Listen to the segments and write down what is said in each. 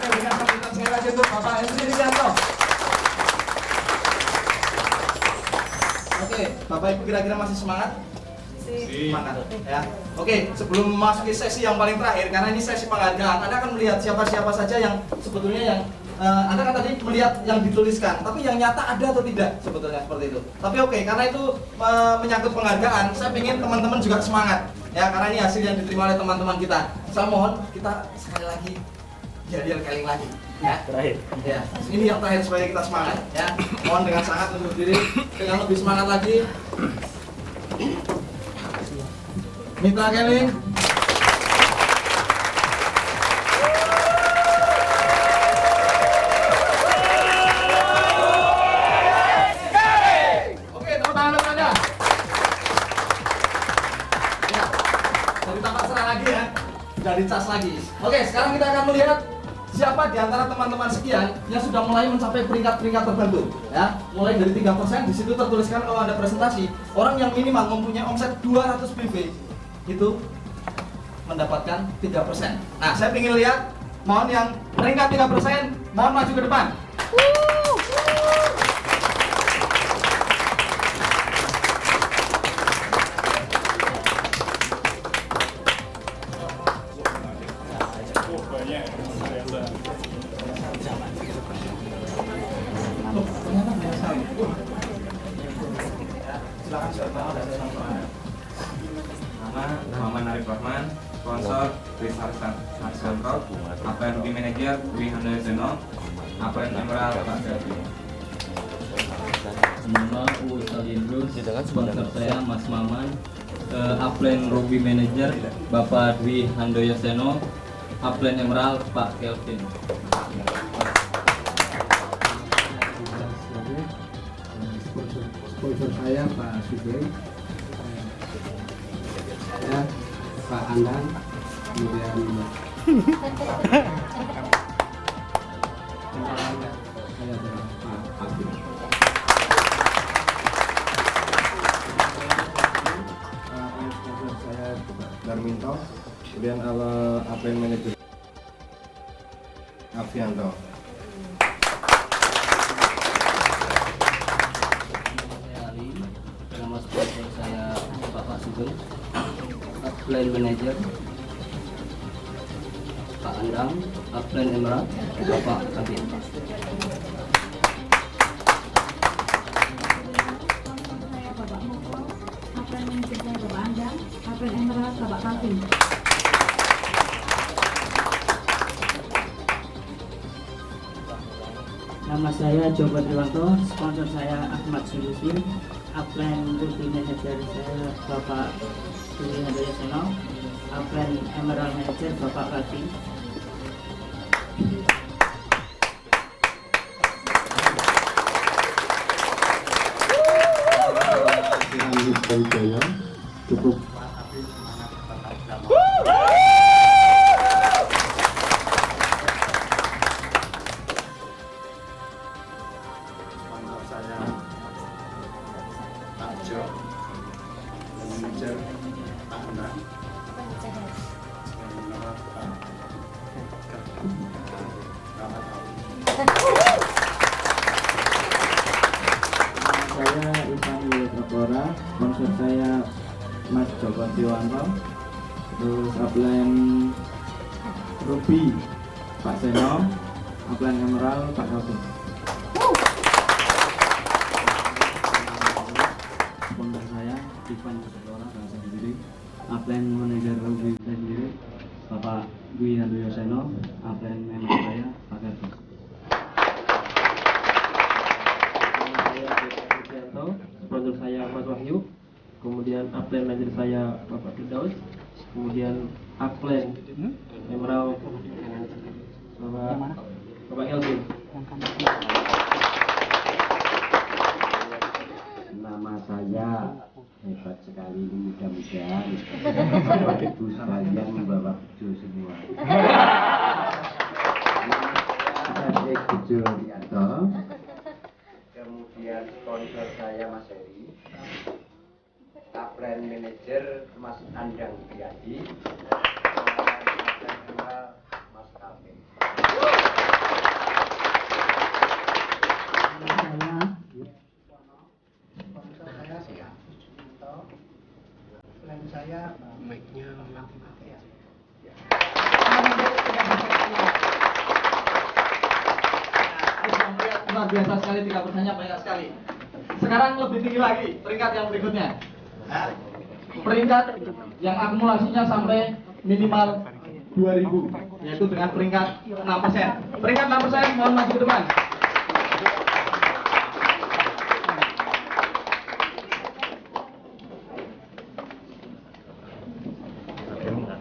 berikan sambutan sekali lagi untuk Bapak Hendri Widianto. Oke, Bapak Ibu kira-kira masih semangat? Semangat ya. Oke, sebelum memasuki sesi yang paling terakhir, karena ini sesi penghargaan, Anda akan melihat siapa-siapa saja yang sebetulnya yang Anda kan tadi melihat yang dituliskan, tapi yang nyata ada atau tidak sebetulnya seperti itu. Tapi oke, karena itu menyangkut penghargaan, saya ingin teman-teman juga semangat ya, karena ini hasil yang diterima oleh teman-teman kita. Saya mohon kita sekali lagi jadi kali lagi ya. Terakhir. Ya, ini yang terakhir supaya kita semangat ya. Mohon dengan sangat untuk diri dengan lebih semangat lagi. Mitra Keling. Oke, tepuk tangan untuk Anda. Ya, dari tampak serah lagi ya, dari cas lagi. Oke, sekarang kita akan melihat siapa di antara teman-teman sekian yang sudah mulai mencapai peringkat-peringkat tertentu ya. Mulai dari 3%, di situ tertuliskan kalau ada presentasi, orang yang minimal mempunyai omset 200 PV itu mendapatkan 3%. Nah, saya ingin lihat, mohon yang peringkat 3%, mohon maju ke depan. Muhammad Arif Rahman, sponsor Rizal Harsanto, Apel Rookie Manager Dwi Handoyo Seno, Apel Emerald Pak Selvi. Nama Ustaz Indrus, sponsor saya Mas Maman, Upline Rookie Manager Bapak Dwi Handoyo Seno, Upline Emerald Pak Kelvin. Sponsor saya Pak Sugeng, ya, Pak Andan, kemudian saya adalah Pak Abdul. Sponsor saya Darminto, kemudian Upline Manager Avianto. Nama sponsor saya Bapak Sugeng, Upline Manager Pak Andang, Upline Emerald Bapak Kabin. Upline Manager saya Bapak Andang, Upline Emerald Bapak Kabin. Nama saya Joko Triwanto, sponsor saya Ahmad Sulusi, Upline Rookie Manager saya Bapak Dwi Handoyo Seno, Upline Emerald Manager Bapak Kati. Cukup. Sponsor saya Pak Jo, manajer Pak Andan, Saya Ivan Wiyotrapora, sponsor saya Mas Joko Triwanto, terus Upline Ruby Pak Seno, Upline Emerald Pak Kati. Sponsor saya Ivan Wiyotrapora, saya sendiri, Upline Manager Ruby saya sendiri Bapak Dwi Handoyo Seno, Upline Emerald saya Pak Kati. Sponsor saya Mas Wahyu, kemudian upline manager saya Bapak Firdaus, kemudian upline Emerald Bapak Elvin. nama saya hebat sekali, mudah-mudahan Bapak Ibu sekalian membawa bejo semua. Saya Bejo Rianto, kemudian sponsor saya Mas Heri, Upline Manager Mas Andang Biadi, Mas Kavin. luar biasa sekali, 3%-nya banyak sekali. Sekarang lebih tinggi lagi peringkat yang berikutnya. Nah, peringkat yang akumulasinya sampai minimal 2000, yaitu dengan peringkat 6%. Peringkat 6%, mohon maju ke depan.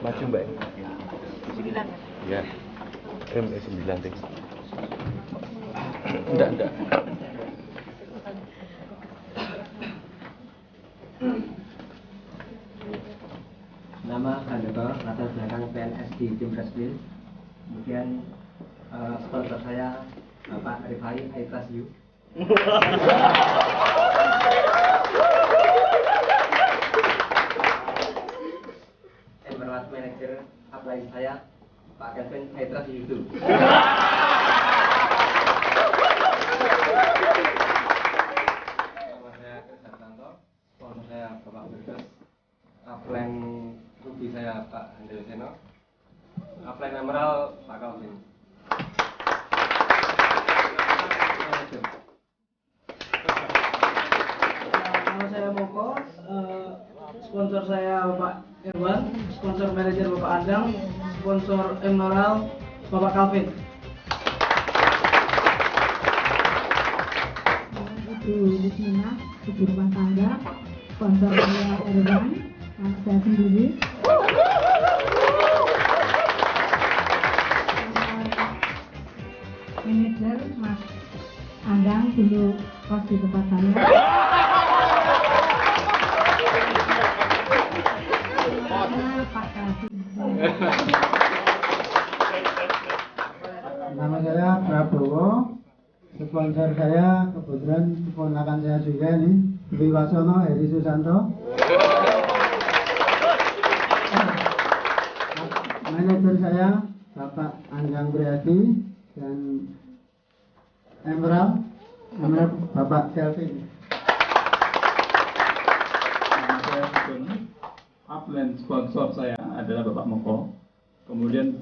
Maju mbak. 9. Ya. 9 deh. Enggak. Nama Handoko, latar belakang PNS di tim Resmin. Kemudian sponsor saya Bapak Rifai, I Trust You. Emerald Manager upline saya Pak Kevin, I Trust You too. Nama saya Chris Hartanto, sponsor saya Bapak Bergas, upline ruby saya Pak Handoyo Seno, upline emerald Pak Calvin. Nama saya Moko, sponsor saya Bapak Irwan, sponsor manajer Bapak Andang, sponsor Emerald Bapak Calvin. Ibu Lismina, ibu rumah tangga, sponsor saya Erwan, anak saya sendiri. Manajer Mas Andang dulu kos di tempat saya. Pak Kasih. Nama saya Prabowo, sponsor saya kebetulan keponakan saya juga nih, Dwi Wasono, Heri Susanto. Manajer saya Bapak Anjang Priadi dan Emerald Bapak Kelvin. Nama saya Sugeng, upline sponsor saya adalah Bapak Moko, kemudian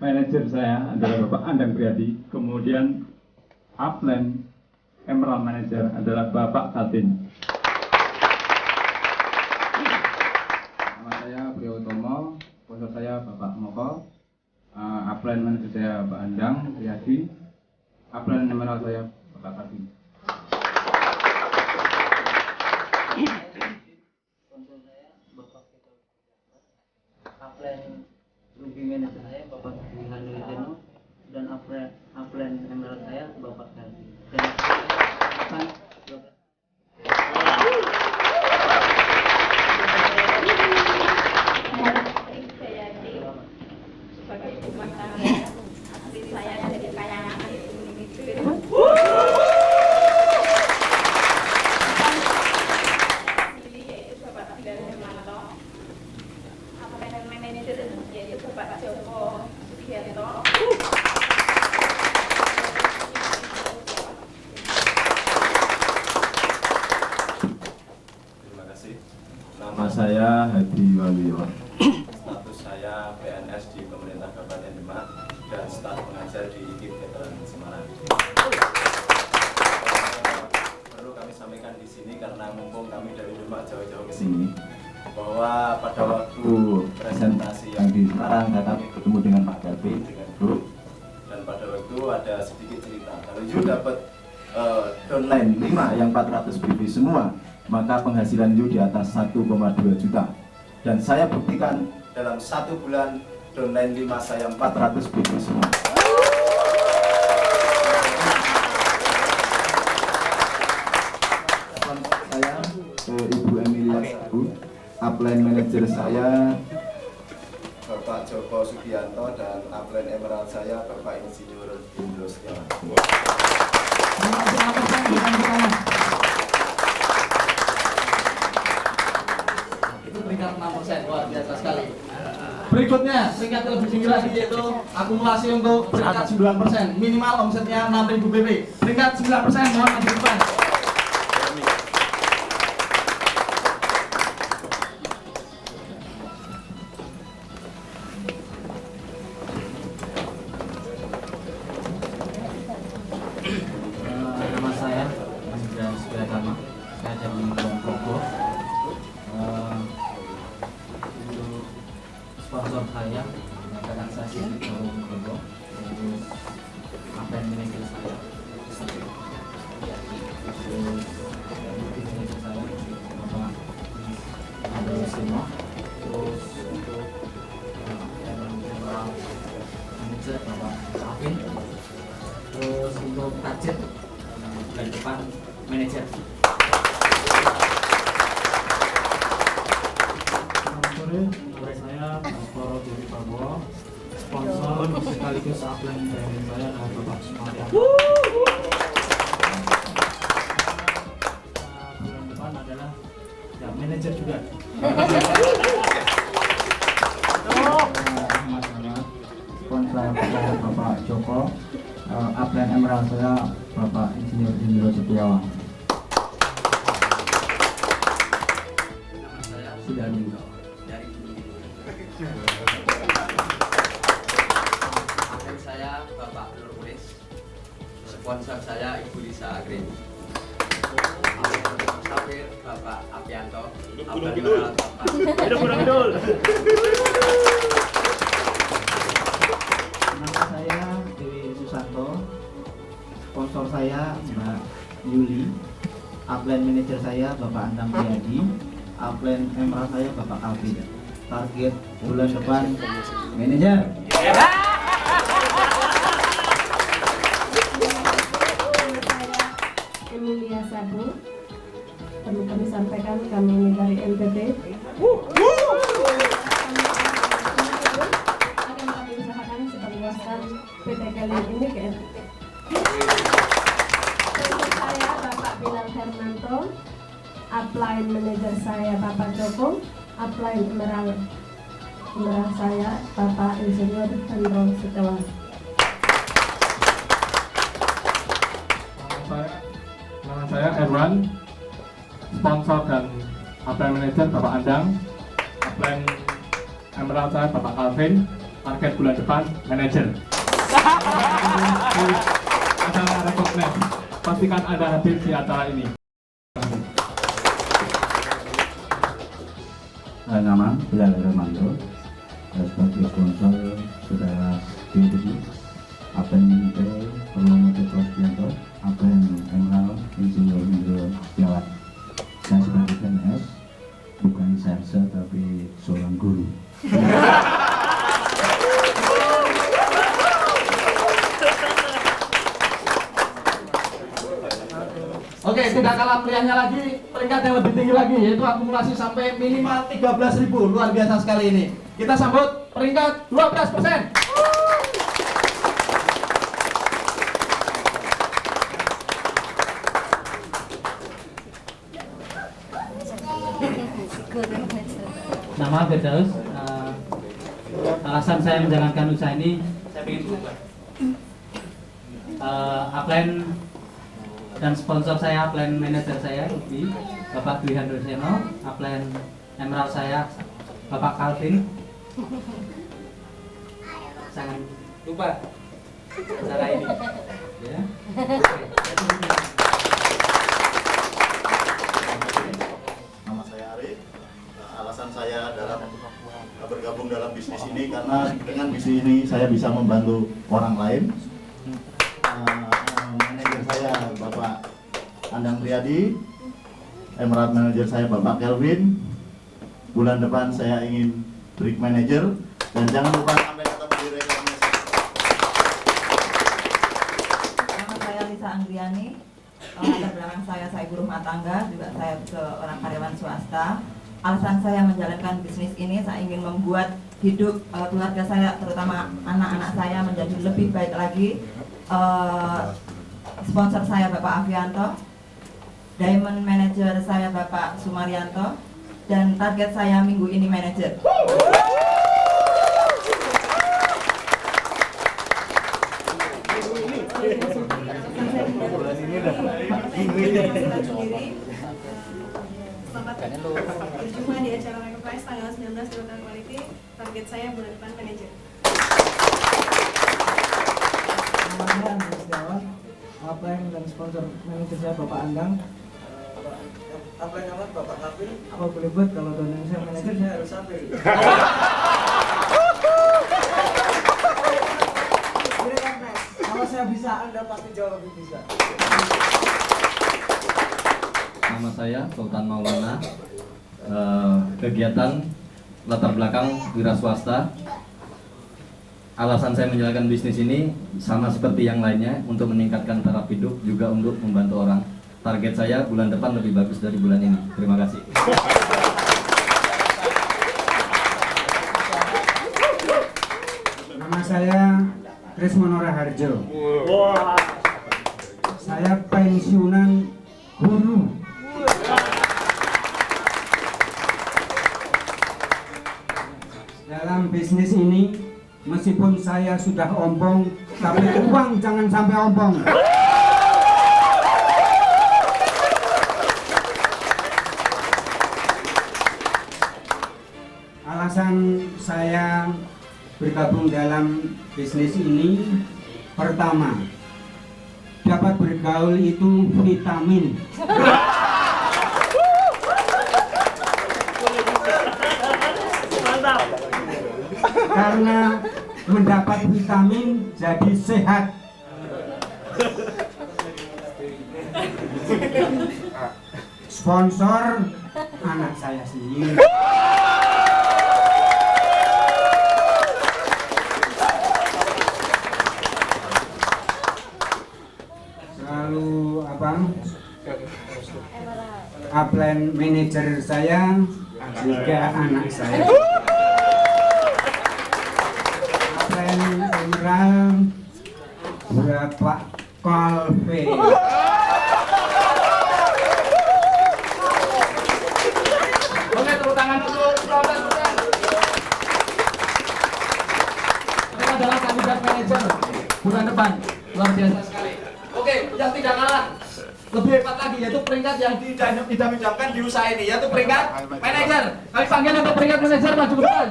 manajer saya adalah Bapak Andang Priadi, kemudian upline Emerald Manager adalah Bapak Katin. Nama saya Brio Utomo, sponsor saya Bapak Moko, upline manager saya Bapak Andang Priadi, upline emerald saya Bapak Katin. Sponsor saya Bapak Peter, upline ruby manager saya Bapak Dwi Handoyo Seno, dan upline emerald saya Bapak Kelvin. Dan Sebagai rumah tangga, saya jadi kayangan itu. Yaitu Bapak Bilar Hermanto, upline manager yaitu Bapak Joko Sugianto. Terima kasih. Nama saya Hadi Waluyo. Status saya PNS di pemerintah Kabupaten Demak dan staf pengajar di IKIP Veteran Semarang. Perlu kami sampaikan di sini karena mumpung kami dari Demak jauh-jauh ke sini, bahwa pada waktu presentasi yang di Semarang kami bertemu dengan Pak Kelvin dengan grup, dan pada waktu ada sedikit cerita kalau you dapat downline 5 yang 400 BB semua, maka penghasilan you di atas 1,2 juta. Dan saya buktikan dalam 1 bulan downline 5 saya 400 BB semua. Saya Ibu Emilia Sabu, upline manager saya Bapak Joko Sugianto, dan upline emerald saya Bapak Insinyur Indro Setiawan. Itu peringkat 6%, luar biasa sekali. Berikutnya, peringkat lebih tinggi lagi yaitu akumulasi untuk peringkat 9%, minimal omsetnya 6.000 BB. Peringkat 9%, mohon maju ke depan. saya rekan saya Sigit Bogo, terus upline manajer saya terus tim manajer saya Bapak Ando Simo, terus untuk general manager Bapak Alvin, terus untuk target bulan depan manajer. Sore saya Bapak Rudi Prabowo, sponsor sekaligus upline dari saya adalah Bapak Sumaryan. Bulan depan adalah ya manajer juga. Sponsor saya Bapak Joko, upline emerald saya Bapak Insinyur Indro Setiawan. Nama saya Sudarminto dari upline saya Bapak Nurmulis, sponsor saya Ibu Lisa Agri, Sapir Bapak Apianto, upline emerald Bapak Nama saya Dewi Susanto, sponsor saya Mbak Yuli, upline manajer saya Bapak Andang Priadi, upline emerald saya Bapak Alvin. Target bulan depan manajer. Emilia Sabu, perlu kami sampaikan kami ini dari NTT. Akan kami usahakan seperluaskan PT kali ini ke NTT. Sponsor saya Bapak Bilal Hermanto, upline manajer saya Bapak Joko, upline emerald saya Bapak Insinyur Indro Setiawan. Nama saya Erwan, sponsor dan upline manager Bapak Andang, upline emerald saya Bapak Alvin, target bulan depan manager. Acara recognize, pastikan Anda hadir di acara ini. Nama Bilal Hermanto, sebagai sponsor saudara Dewi, upline manager Perlomo Petros Bianto, upline emerald Insinyur Indro Setiawan. Saya sebagai PNS bukan serse tapi seorang guru. Oke, tidak kalah meriahnya lagi, peringkat yang lebih tinggi lagi, yaitu akumulasi sampai minimal 13.000. Luar biasa sekali ini. Kita sambut peringkat 12%. Nama Firdaus, alasan saya menjalankan usaha ini saya ingin berubah. Upline dan sponsor saya, upline manajer saya Ruby, Bapak Dwi Handoseno, upline emerald saya Bapak Calvin. Jangan lupa acara ini ya. Nama saya Arif. Alasan saya dalam bergabung dalam bisnis ini karena dengan bisnis ini saya bisa membantu orang lain. Manajer saya Bapak Andang Priadi, emerald manager saya Bapak Kelvin. Bulan depan saya ingin break manager dan jangan lupa sampai ketemu di recognize. Nama saya Lisa Anggriani. Latar belakang saya ibu rumah tangga, juga saya seorang karyawan swasta. Alasan saya menjalankan bisnis ini, saya ingin membuat hidup keluarga saya, terutama anak-anak saya menjadi lebih baik lagi. Sponsor saya Bapak Avianto, diamond manager saya Bapak Sumaryanto, dan target saya minggu ini manajer. Selamat berjumpa di acara Recognize tanggal 19 Global Quality. Target saya bulan depan manajer. Namanya Andri Setiawan, upline dan sponsor manajer saya Bapak Andang. Upline nama Bapak Kapil. Apa boleh buat kalau doain saya manajer saya harus sampai. saya bisa, Anda pasti jauh lebih bisa. Nama saya Sultan Maulana. Kegiatan latar belakang wira swasta. Alasan saya menjalankan bisnis ini sama seperti yang lainnya, untuk meningkatkan taraf hidup, juga untuk membantu orang. Target saya bulan depan lebih bagus dari bulan ini. Terima kasih. Nama saya Krismono Raharjo. Saya pensiunan guru. Dalam bisnis ini, meskipun saya sudah ompong, tapi uang jangan sampai ompong. Alasan saya bergabung dalam bisnis ini, pertama, dapat bergaul itu vitamin. Karena mendapat vitamin jadi sehat. Sponsor anak saya sendiri. Selalu upline manajer saya juga anak saya. Emerald Bapak Calvin. Oke, tepuk tangan untuk Sultan. Ini adalah kandidat manajer bulan depan, luar biasa sekali. Oke, yang tidak kalah lebih hebat lagi, yaitu peringkat yang didam-damkan di usaha ini, yaitu peringkat manajer. Kami panggil untuk peringkat manajer, maju ke depan.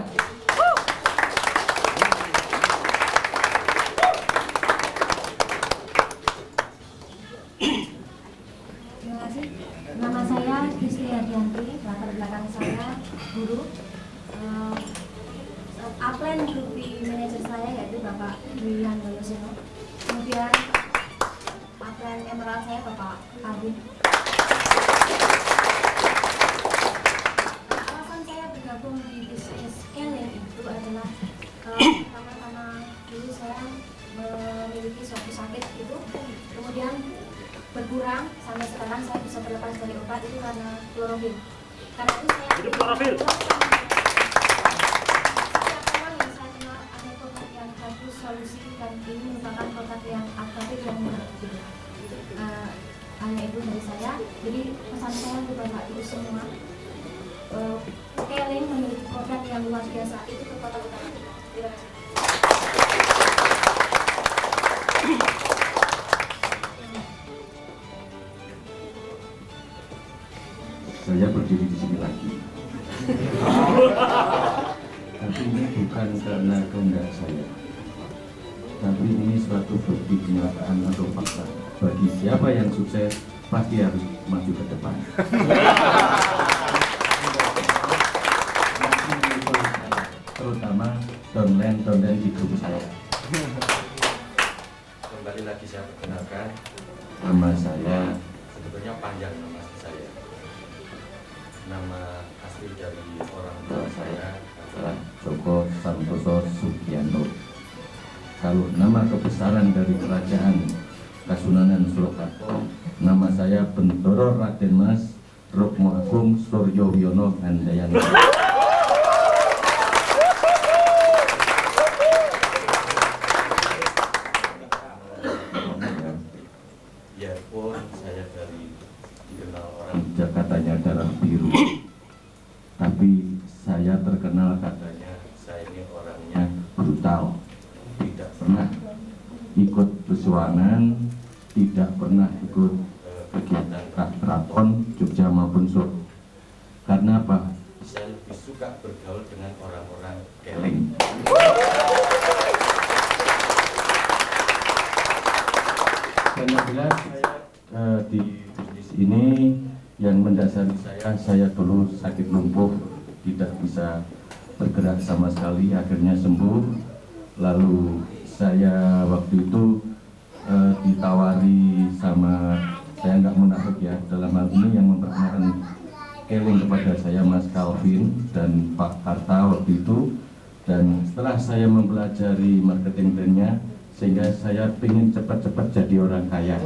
Nama saya Kristi Hadianti, latar belakang saya guru. Upline Ruby manajer saya yaitu Bapak Dwi Handoyo Seno. Kemudian upline emerald saya Bapak Alvin. Alasan saya bergabung di bisnis scaling itu adalah pertama karena dulu saya memiliki suatu sakit itu, kemudian berkurang sampai sekarang saya bisa terlepas dari obat itu karena klorofil. Karena itu saya hidup klorofil. Setiap orang yang saya kenal ada produk yang bagus, solusi, dan ini merupakan produk yang aktif yang murah. Hanya itu dari saya. Jadi pesan saya untuk Bapak Ibu semua, scaling memiliki produk yang luar biasa itu kekuatan utama. Terima kasih. Saya berdiri di sini lagi. Tapi ini bukan karena kehendak saya. Tapi ini suatu bukti kenyataan atau fakta. Bagi siapa yang sukses, pasti harus maju ke depan. Terutama downline di grup saya. Kembali lagi saya perkenalkan, Nama saya sebetulnya panjang nama saya. Nama asli dari orang tua saya adalah Joko Santoso Sugianto. Kalau nama kebesaran dari kerajaan Kasunanan Surakarta, nama saya Bendoro Raden Mas Rukmo Agung Suryo Wiono Handayani. Biarpun saya dari dikenal orang Jakartanya darah biru, tapi saya terkenal katanya saya ini orangnya orangnya brutal, tidak pernah ikut perjuangan, tidak pernah ikut kegiatan keraton Jogja maupun Solo. Karena apa? saya lebih suka bergaul dengan orang-orang keling. Dan yang jelas di bisnis ini yang mendasari saya dulu sakit lumpuh, tidak bisa bergerak sama sekali, akhirnya sembuh. Lalu saya waktu itu ditawari sama, saya nggak munafik ya, dalam hal ini yang memperkenalkan Keling kepada saya Mas Calvin dan Pak Karta waktu itu. Dan setelah saya mempelajari marketing plan-nya, sehingga saya ingin cepat-cepat jadi orang kaya.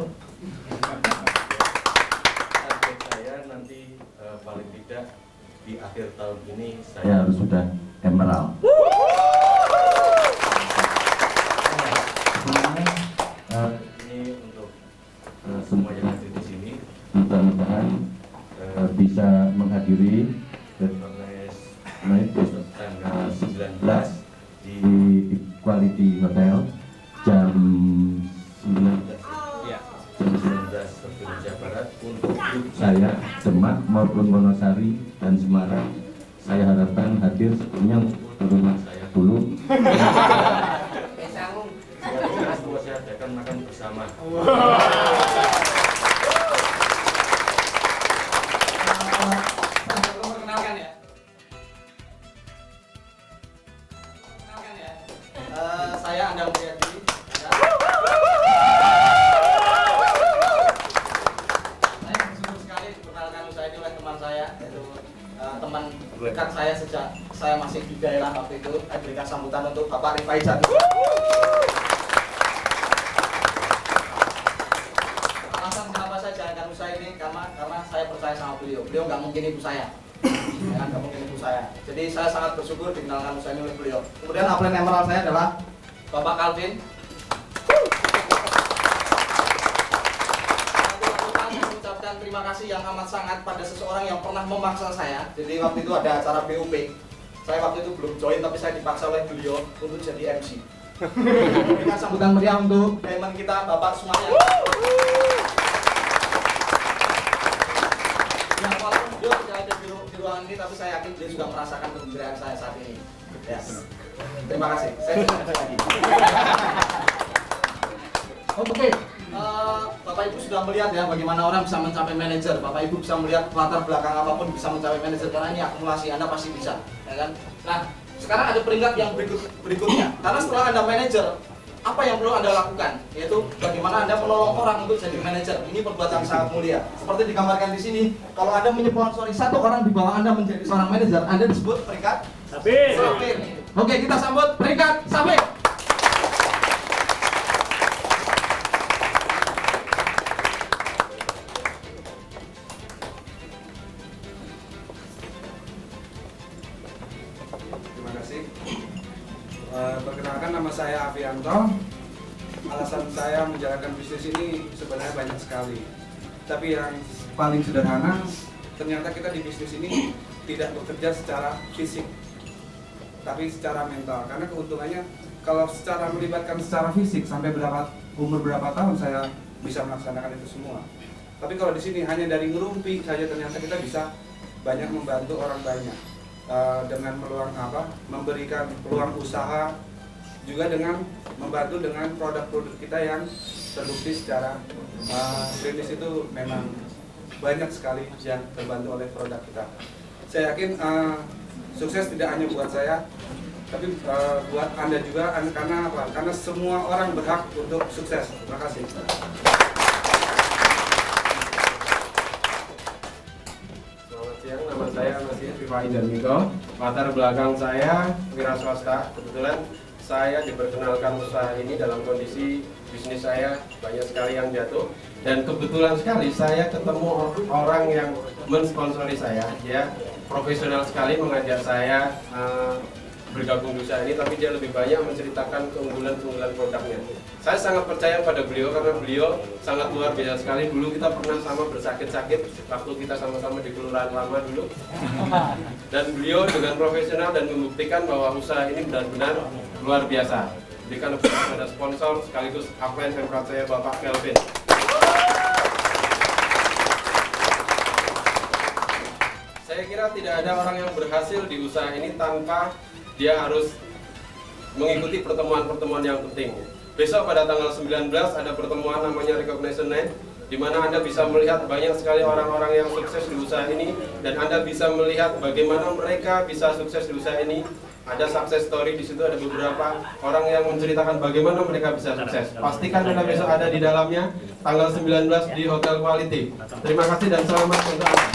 Target saya nanti paling tidak di akhir tahun ini Saya harus sudah emerald. Ini untuk semua yang hadir di sini. Mudah-mudahan bisa menghadiri naik besok tanggal 19 di Quality Hotel jam 19 waktu Indonesia Barat untuk saya Demak maupun Wonosari dan Semarang. Saya harapkan hadir sebelumnya untuk rumah saya dulu. Semua saya adakan makan bersama. Perkenalkan ya. Saya Andang Priadi. Saya bersyukur sekali diperkenalkan saya ini oleh teman saya, yaitu teman dekat saya sejak saya masih di daerah waktu itu. Saya berikan sambutan untuk Bapak Rifai Jati. Alasan kenapa saya jalankan usaha ini karena saya percaya sama beliau. Beliau nggak mungkin ibu saya. Ya, nggak mungkin ibu saya. Jadi saya sangat bersyukur dikenalkan usaha ini oleh beliau. Kemudian upline emerald saya adalah Bapak Calvin. Saya mengucapkan terima kasih yang amat sangat pada seseorang yang pernah memaksa saya. Jadi waktu itu ada acara BUP. Saya waktu itu belum join tapi saya dipaksa oleh beliau untuk jadi MC. Berikan sambutan meriah untuk diamond kita Bapak semuanya. Ya, walaupun beliau tidak ada di ruangan ini, tapi saya yakin dia juga merasakan kegembiraan saya saat ini. Yes. Terima kasih. Saya tidak lagi. Oke, Bapak Ibu sudah melihat ya bagaimana orang bisa mencapai manajer. Bapak Ibu bisa melihat latar belakang apapun bisa mencapai manajer karena ini akumulasi. Anda pasti bisa, ya kan? Nah, sekarang ada peringkat yang berikutnya. Karena setelah Anda manajer, apa yang perlu Anda lakukan? Yaitu bagaimana Anda menolong orang untuk jadi manajer. Ini perbuatan sangat mulia. Seperti digambarkan di sini, kalau Anda menyponsori satu orang di bawah Anda menjadi seorang manajer, Anda disebut peringkat Sapir. Oke, kita sambut peringkat Sapir. Terima kasih. Perkenalkan, nama saya Avianto. Alasan saya menjalankan bisnis ini sebenarnya banyak sekali. Tapi yang paling sederhana, ternyata kita di bisnis ini tidak bekerja secara fisik, tapi secara mental. Karena keuntungannya, kalau secara melibatkan secara fisik sampai umur berapa tahun saya bisa melaksanakan itu semua. Tapi kalau di sini hanya dari ngerumpi saja ternyata kita bisa banyak membantu orang banyak. Dengan memberikan peluang usaha, juga dengan membantu dengan produk-produk kita yang terbukti secara klinis itu memang banyak sekali yang terbantu oleh produk kita. Saya yakin sukses tidak hanya buat saya, tapi buat Anda juga. Karena apa? Karena semua orang berhak untuk sukses. Terima kasih. Selamat siang, nama saya Masih Rifai dan Miko. Latar belakang saya wira swasta. Kebetulan saya diperkenalkan usaha ini dalam kondisi bisnis saya banyak sekali yang jatuh, dan kebetulan sekali saya ketemu orang yang mensponsori saya. Dia profesional sekali mengajak saya bergabung di usaha ini, tapi dia lebih banyak menceritakan keunggulan-keunggulan produknya. Saya sangat percaya pada beliau karena beliau sangat luar biasa sekali. Dulu kita pernah sama bersakit-sakit waktu kita sama-sama di Kelurahan Lama dulu. Dan beliau dengan profesional dan membuktikan bahwa usaha ini benar-benar luar biasa. Berikan kepada sponsor sekaligus upline pemkot saya, Bapak Kelvin. Saya kira tidak ada orang yang berhasil di usaha ini tanpa dia harus mengikuti pertemuan-pertemuan yang penting. Besok pada tanggal 19 ada pertemuan namanya Recognition Night, di mana Anda bisa melihat banyak sekali orang-orang yang sukses di usaha ini, dan Anda bisa melihat bagaimana mereka bisa sukses di usaha ini ada success story di situ, ada beberapa orang yang menceritakan bagaimana mereka bisa sukses. Pastikan Anda besok ada di dalamnya tanggal 19 di Hotel Quality. Terima kasih dan selamat untuk Anda.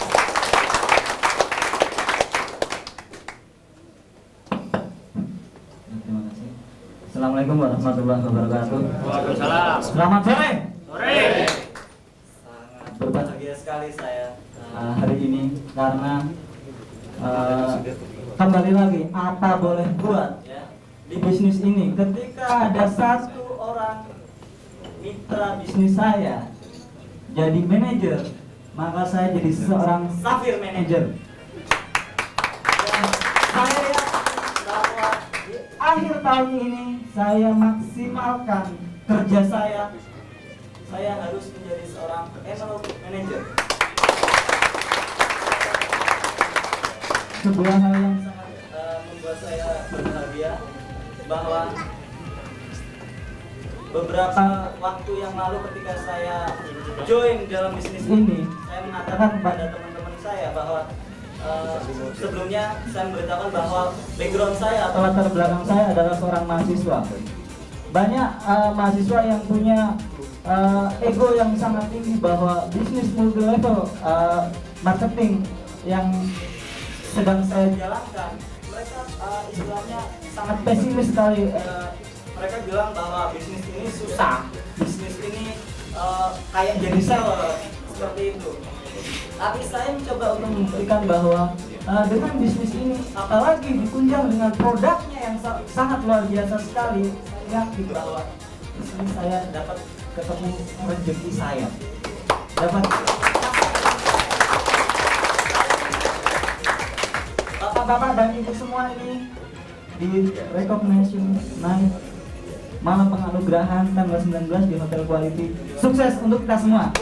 Terima kasih. Assalamualaikum warahmatullahi wabarakatuh. Waalaikumsalam. Selamat sore. Sore. Berbahagia sekali saya hari ini karena kembali lagi apa boleh buat ya di bisnis ini. Ketika ada satu orang mitra bisnis saya jadi manajer, maka saya jadi seorang Safir manager. Dan saya yakin bahwa di akhir tahun ini saya maksimalkan kerja saya harus menjadi seorang Emerald manager. Sebuah hal yang sangat membuat saya berbahagia bahwa beberapa waktu yang lalu ketika saya join dalam bisnis ini, saya mengatakan kepada teman-teman saya bahwa sebelumnya saya memberitakan bahwa background saya atau latar belakang saya adalah seorang mahasiswa. Banyak mahasiswa yang punya ego yang sangat tinggi bahwa bisnis multi level marketing yang sedang saya jalankan, mereka istilahnya sangat pesimis sekali. Mereka bilang bahwa bisnis ini susah, bisnis ini kayak jadi seller seperti itu. Tapi saya mencoba untuk memberikan bahwa dengan bisnis ini, apalagi ditunjang dengan produknya yang sangat luar biasa sekali, saya yakin bahwa di sini saya dapat ketemu rezeki saya. Dapat Bapak-bapak dan ibu semua ini di recognition night malam penganugerahan tanggal 19 di Hotel Quality. Sukses untuk kita semua.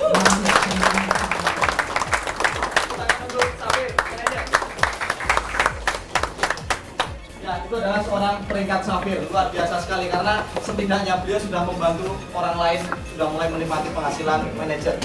Ya, itu adalah seorang peringkat Safir, luar biasa sekali karena setidaknya beliau sudah membantu orang lain, sudah mulai menikmati penghasilan manajer.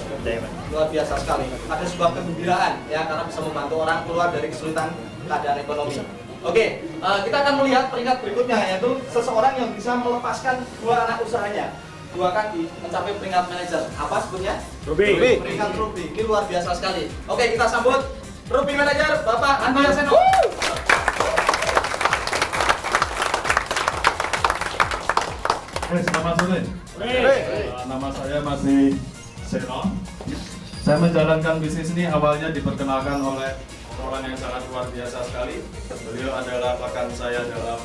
Luar biasa sekali. Ada sebuah kegembiraan ya karena bisa membantu orang keluar dari kesulitan keadaan ekonomi. Oke, kita akan melihat peringkat berikutnya, yaitu seseorang yang bisa melepaskan dua anak usahanya, dua kaki mencapai peringkat manajer. Apa sebutnya? Ruby. Peringkat Ruby. Ini luar biasa sekali. Oke, kita sambut Ruby manajer Bapak Ando Yaseno. Selamat sore. Nama saya masih Seno. Saya menjalankan bisnis ini awalnya diperkenalkan oleh orang yang sangat luar biasa sekali. Beliau adalah rekan saya dalam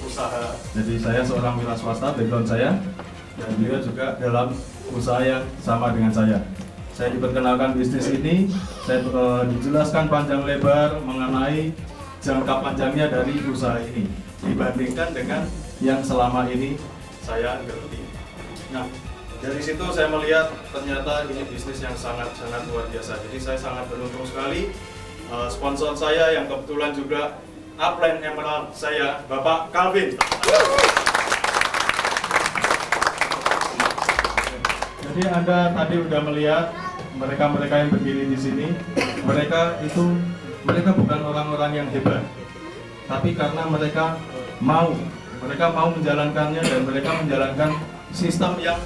usaha. Jadi saya seorang wira swasta, background saya, dan beliau juga dalam usaha yang sama dengan saya. Saya diperkenalkan bisnis ini, saya dijelaskan panjang lebar mengenai jangka panjangnya dari usaha ini dibandingkan dengan yang selama ini saya geluti. Nah, dari situ saya melihat ternyata ini bisnis yang sangat luar biasa. Jadi saya sangat beruntung sekali. Sponsor saya yang kebetulan juga upline Emerald saya, Bapak Calvin. Jadi Anda tadi sudah melihat mereka-mereka yang berdiri di sini, mereka bukan orang-orang yang hebat, tapi karena mereka mau menjalankannya dan mereka menjalankan sistem yang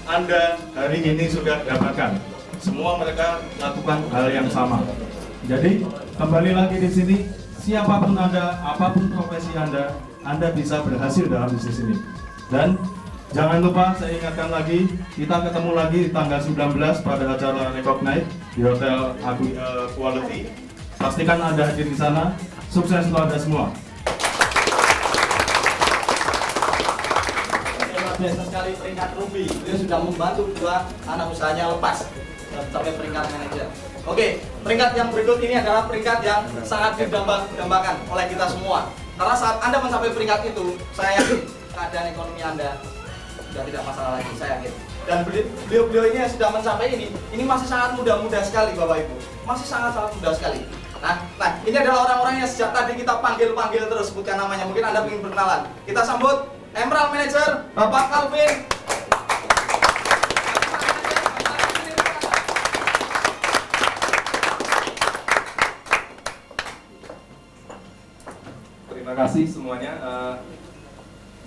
Anda hari ini sudah dapatkan. Semua mereka lakukan hal yang sama. Jadi kembali lagi di sini, siapapun Anda, apapun profesi Anda bisa berhasil dalam bisnis ini. Dan jangan lupa saya ingatkan lagi, kita ketemu lagi tanggal 19 pada acara Recognize di Hotel Quality. Pastikan Anda hadir di sana. Sukses untuk Anda semua. Luar biasa sekali peringkat Ruby. Dia sudah membantu dua anak usahanya lepas sampai peringkat manajer. Oke, peringkat yang berikut ini adalah peringkat yang sangat didambakan oleh kita semua. Karena saat Anda mencapai peringkat itu, saya yakin keadaan ekonomi Anda sudah tidak masalah lagi, saya yakin. Dan beliau-beliau ini yang sudah mencapai ini masih sangat muda sekali Bapak Ibu. Masih sangat muda sekali. Nah, ini adalah orang-orang yang sejak tadi kita panggil terus, sebutkan namanya. Mungkin Anda ingin berkenalan. Kita sambut Emerald Manager Bapak Calvin. Terima Terima kasih semuanya.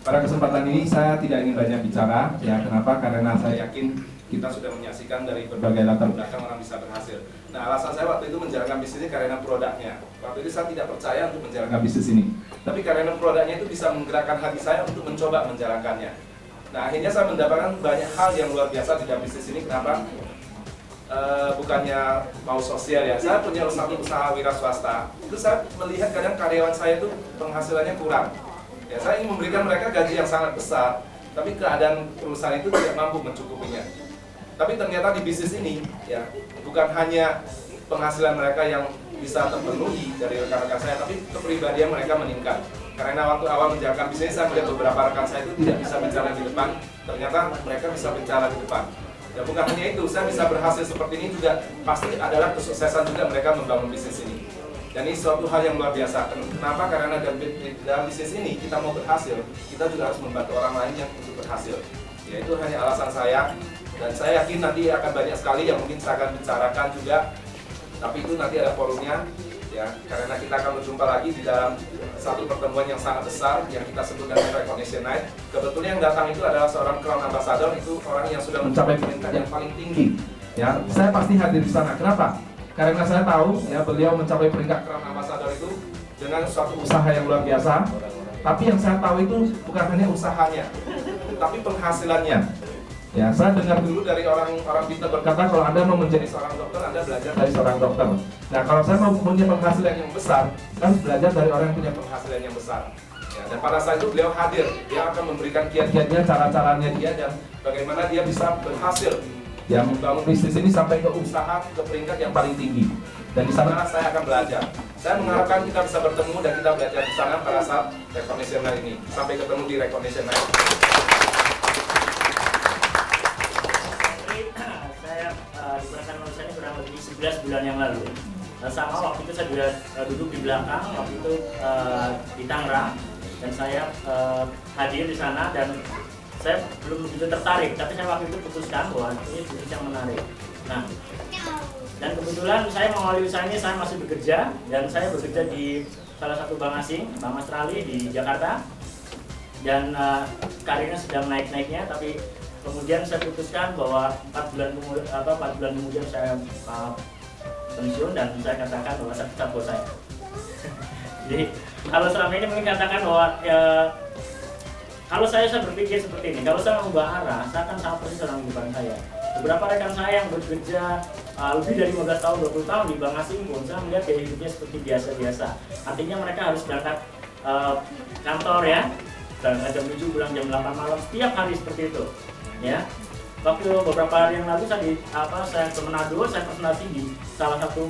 Pada kesempatan ini saya tidak ingin banyak bicara, ya kenapa? Karena saya yakin kita sudah menyaksikan dari berbagai latar belakang orang bisa berhasil. Nah, alasan saya waktu itu menjalankan bisnis ini karena produknya. Waktu itu saya tidak percaya untuk menjalankan bisnis ini, tapi karena produknya itu bisa menggerakkan hati saya untuk mencoba menjalankannya. Nah, akhirnya saya mendapatkan banyak hal yang luar biasa di dalam bisnis ini. Kenapa? Bukannya mau sosial ya, saya punya usaha wira swasta. Itu saya melihat kadang karyawan saya itu penghasilannya kurang. Ya, saya ingin memberikan mereka gaji yang sangat besar, tapi keadaan perusahaan itu tidak mampu mencukupinya. Tapi ternyata di bisnis ini, ya, bukan hanya penghasilan mereka yang bisa terpenuhi dari rekan-rekan saya, tapi kepribadian mereka meningkat. Karena waktu awal menjalankan bisnis, saya melihat beberapa rekan saya itu tidak bisa bicara di depan, ternyata mereka bisa bicara di depan. Ya, bukan hanya itu, saya bisa berhasil seperti ini juga pasti adalah kesuksesan juga mereka membangun bisnis ini. Dan ini suatu hal yang luar biasa. Kenapa? Karena dalam bisnis ini kita mau berhasil, kita juga harus membantu orang lain yang untuk berhasil. Ya, itu hanya alasan saya. Dan saya yakin nanti akan banyak sekali yang mungkin saya akan bicarakan juga. Tapi itu nanti ada forumnya. Ya, karena kita akan berjumpa lagi di dalam satu pertemuan yang sangat besar yang kita sebut dengan Recognition Night. Kebetulan yang datang itu adalah seorang Crown Ambassador, itu orang yang sudah mencapai peringkat yang paling tinggi. Ya, saya pasti hadir di sana. Kenapa? Karena saya tahu ya beliau mencapai peringkat Crown Ambassador itu dengan suatu usaha yang luar biasa. Tapi yang saya tahu itu bukan hanya usahanya, tapi penghasilannya. Ya, saya dengar dulu dari orang-orang pintar berkata kalau Anda mau menjadi seorang dokter, Anda belajar dari seorang dokter. Nah, kalau saya mau punya penghasilan yang besar, saya harus belajar dari orang yang punya penghasilan yang besar. Ya, dan pada saat itu beliau hadir, dia akan memberikan kiat-kiatnya, cara-caranya dia dan bagaimana dia bisa berhasil ya membangun bisnis ini sampai ke usaha ke peringkat yang paling tinggi. Dan di sana saya akan belajar. Saya mengharapkan kita bisa bertemu dan kita belajar di sana pada saat Recognition Night ini. Sampai ketemu di Recognition Night. Saya diberikan lulusan ini kurang lebih 11 bulan yang lalu. Sama waktu itu saya sudah duduk di belakang, waktu itu di Tangerang, dan saya hadir di sana dan saya belum begitu tertarik, tapi saya waktu itu putuskan bahwa ini bisnis yang menarik. Nah, dan kebetulan saya mengawali usaha ini, saya masih bekerja dan saya bekerja di salah satu bank asing, Bank Australia di Jakarta, dan karirnya sedang naik-naiknya. Tapi kemudian saya putuskan bahwa 4 bulan kemudian saya pensiun dan saya katakan bahwa saya pecat bos saya. Jadi kalau selama ini mungkin katakan bahwa kalau saya berpikir seperti ini, kalau saya mengubah arah, saya akan sama persis orang di depan saya. Beberapa rekan saya yang bekerja lebih dari 15 tahun, 20 tahun di bank asing pun, saya melihat gaya hidupnya seperti biasa-biasa. Artinya mereka harus berangkat kantor ya, berangkat jam 7, pulang jam 8 malam, setiap hari seperti itu. Ya, waktu beberapa hari yang lalu saya ke Manado, saya presentasi di salah satu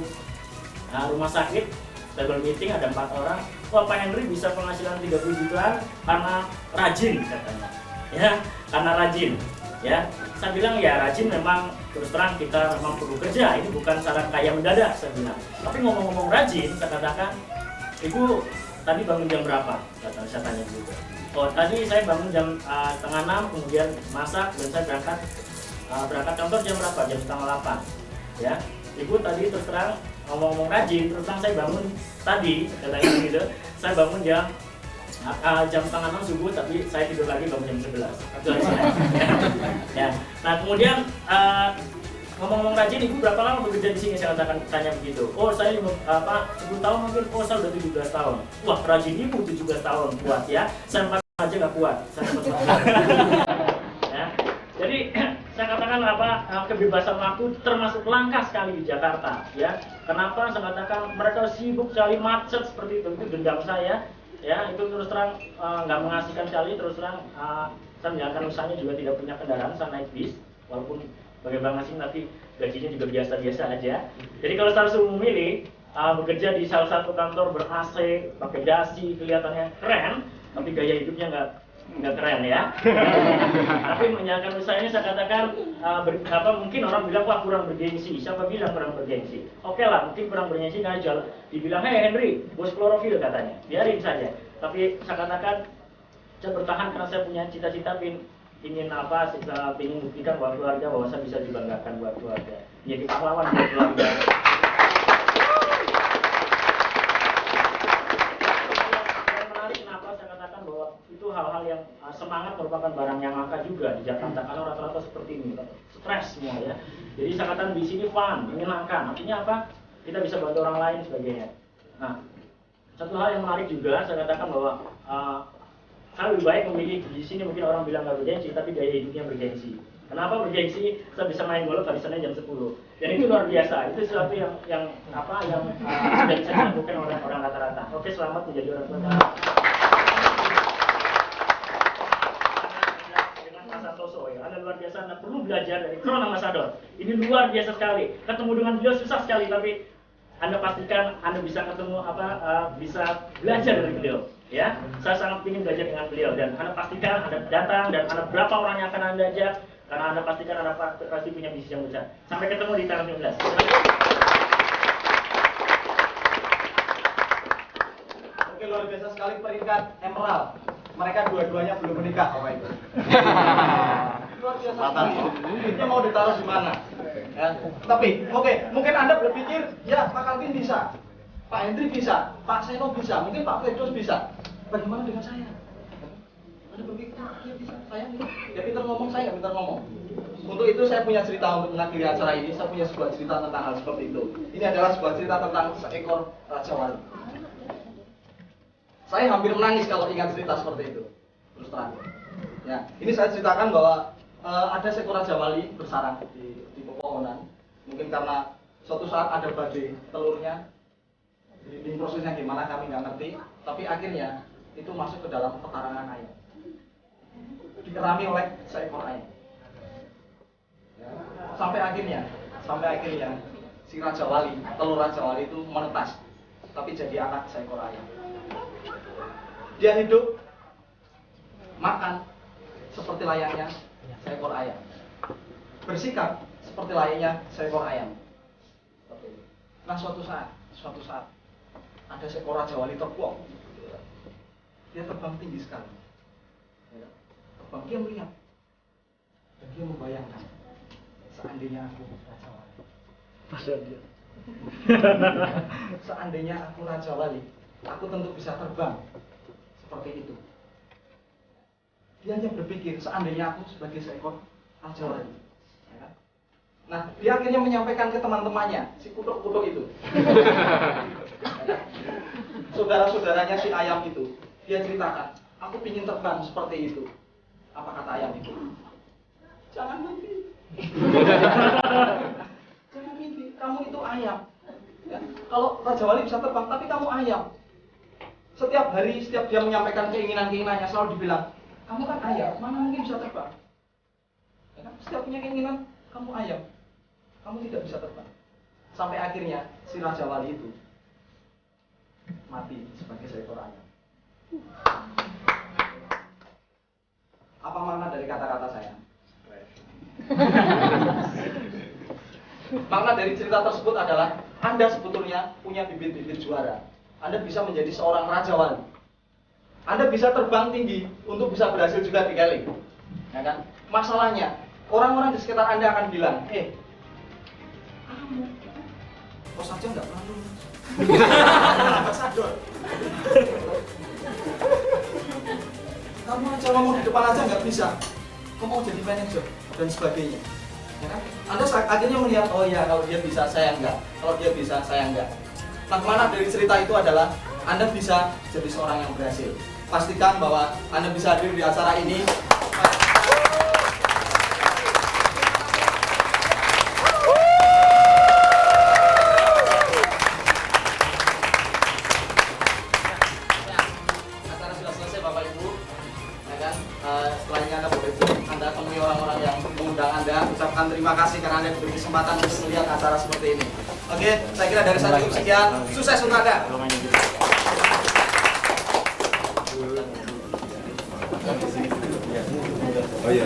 rumah sakit, table meeting ada 4 orang. Wah, Pak Henry bisa penghasilan 30 jutaan karena rajin katanya. Ya, karena rajin. Ya, saya bilang ya rajin memang terus terang kita memang perlu kerja. Ini bukan cara kaya mendadak saya bilang. Tapi ngomong-ngomong rajin, saya katakan, Ibu tadi bangun jam berapa? Saya tanya gitu. Oh, tadi saya bangun jam 5:30, kemudian masak dan saya berangkat kantor jam berapa? Jam 7:30. Ya, Ibu tadi terus terang ngomong-ngomong rajin, terus terang saya bangun tadi, katanya gitu, saya bangun jam 5:30 subuh, tapi saya tidur lagi bangun jam 11. Itu aja. Ya. Nah, kemudian ngomong-ngomong rajin, Ibu berapa lama bekerja di sini? Saya katakan, tanya begitu. Oh, saya 10 tahun mungkin. Oh, saya udah 17 tahun. Wah, rajin Ibu 17 tahun kuat ya. Saya 4 aja nggak kuat. Saya ya. Jadi saya katakan kebebasan waktu termasuk langka sekali di Jakarta ya. Kenapa saya katakan mereka sibuk sekali, macet seperti itu dendam saya ya. Itu terus terang nggak mengasihkan sekali. Terus terang saya menjalankan usahanya juga tidak punya kendaraan, saya naik bis walaupun sebagai bank asing tapi gajinya juga biasa-biasa aja. Jadi kalau saya harus memilih bekerja di salah satu kantor ber-AC, pakai dasi, kelihatannya keren, tapi gaya hidupnya nggak keren ya. Tapi menjalankan usaha ini saya katakan mungkin orang bilang wah kurang bergengsi. Siapa bilang kurang bergengsi? Oke lah, mungkin kurang bergengsi karena dibilang hey Henry, bos klorofil katanya. Biarin saja. Tapi saya katakan saya bertahan karena saya punya cita-cita ingin buktikan buat keluarga bahwa saya bisa dibanggakan buat keluarga. Jadi pahlawan buat keluarga. hal-hal yang semangat merupakan barang yang langka juga di Jakarta karena rata-rata seperti ini, stres semua ya. Jadi saya katakan di sini fun, menyenangkan. Artinya apa? Kita bisa bantu orang lain sebagainya. Nah, satu hal yang menarik juga saya katakan bahwa saya lebih baik memilih di sini, mungkin orang bilang nggak bergengsi, tapi gaya hidupnya bergengsi. Kenapa bergengsi? Saya bisa main bola tadi sana jam 10. Dan itu luar biasa. Itu sesuatu yang sudah bisa dilakukan oleh orang rata-rata. Oke, selamat menjadi orang tua. Anda luar biasa, Anda perlu belajar dari Crown Ambassador. Ini luar biasa sekali. Ketemu dengan beliau susah sekali, tapi Anda pastikan Anda bisa ketemu bisa belajar dari beliau. Ya, saya sangat ingin belajar dengan beliau dan Anda pastikan Anda datang dan Anda berapa orang yang akan Anda ajak karena Anda pastikan Anda pasti punya bisnis yang besar. Sampai ketemu di tanggal 19. Oke, luar biasa sekali peringkat emerald. Mereka dua-duanya belum menikah, Bapak Ibu. Luar biasa sekali. Duitnya mau ditaruh di mana? Ya. Tapi, oke, mungkin Anda berpikir, ya Pak Calvin bisa, Pak Hendri bisa, Pak Seno bisa, mungkin Pak Firdaus bisa. Bagaimana dengan saya? Anda berpikir, dia bisa, saya nih. Dia pintar ngomong, saya nggak pintar ngomong. Untuk itu saya punya cerita untuk mengakhiri acara ini. Saya punya sebuah cerita tentang hal seperti itu. Ini adalah sebuah cerita tentang seekor Raja Wali. Saya hampir menangis kalau ingat cerita seperti itu. Terus terang. Ya, ini saya ceritakan bahwa ada seekor Raja Wali bersarang di pepohonan. Mungkin karena suatu saat ada badai telurnya. Jadi prosesnya gimana kami nggak ngerti. Tapi akhirnya itu masuk ke dalam pekarangan ayam. Dikerami oleh seekor ayam. Ya, sampai akhirnya si Raja Wali, telur Raja Wali itu menetas. Tapi jadi anak seekor ayam. Dia hidup, makan seperti layaknya seekor ayam, bersikap seperti layaknya seekor ayam. Nah suatu saat ada seekor Raja Wali terbuang. Dia terbang tinggi sekali. Terbang, dia melihat dan dia membayangkan, seandainya aku Raja Wali. Padahal dia. Seandainya aku Raja Wali, aku tentu bisa terbang seperti itu. Dia hanya berpikir, seandainya aku sebagai seekor Raja Wali. Nah, dia akhirnya menyampaikan ke teman-temannya, si kutuk-kutuk itu. Saudara-saudaranya si ayam itu, dia ceritakan, aku ingin terbang seperti itu. Apa kata ayam itu? Jangan mimpi. Jangan mimpi, kamu itu ayam. Ya, kalau Raja Wali bisa terbang, tapi kamu ayam. Setiap hari, setiap dia menyampaikan keinginan-keinginannya selalu dibilang, kamu kan ayam, mana mungkin bisa terbang? Ya kan? Setiap punya keinginan, kamu ayam, kamu tidak bisa terbang. Sampai akhirnya si Raja Wali itu mati sebagai seekor ayam. Apa makna dari kata-kata saya? Makna dari cerita tersebut adalah Anda sebetulnya punya bibit-bibit juara. Anda bisa menjadi seorang Raja Wali. Anda bisa terbang tinggi untuk bisa berhasil juga di Kelly. Ya kan? Masalahnya, orang-orang di sekitar Anda akan bilang, kamu kok saja nggak pernah lulus. Kamu aja ngomong di depan aja nggak bisa. Kamu mau jadi manajer dan sebagainya. Ya kan? Anda akhirnya melihat, oh ya kalau dia bisa saya enggak, kalau dia bisa saya enggak. Nah, mana dari cerita itu adalah Anda bisa jadi seorang yang berhasil. Pastikan bahwa Anda bisa hadir di acara ini. Acara sudah selesai Bapak Ibu. Ya kan? Setelah ini Anda boleh Anda temui orang-orang yang mengundang Anda. Ucapkan terima kasih karena Anda diberi kesempatan untuk melihat acara seperti ini. Oke, saya kira dari saya cukup sekian. Sukses untuk Anda. Oh iya.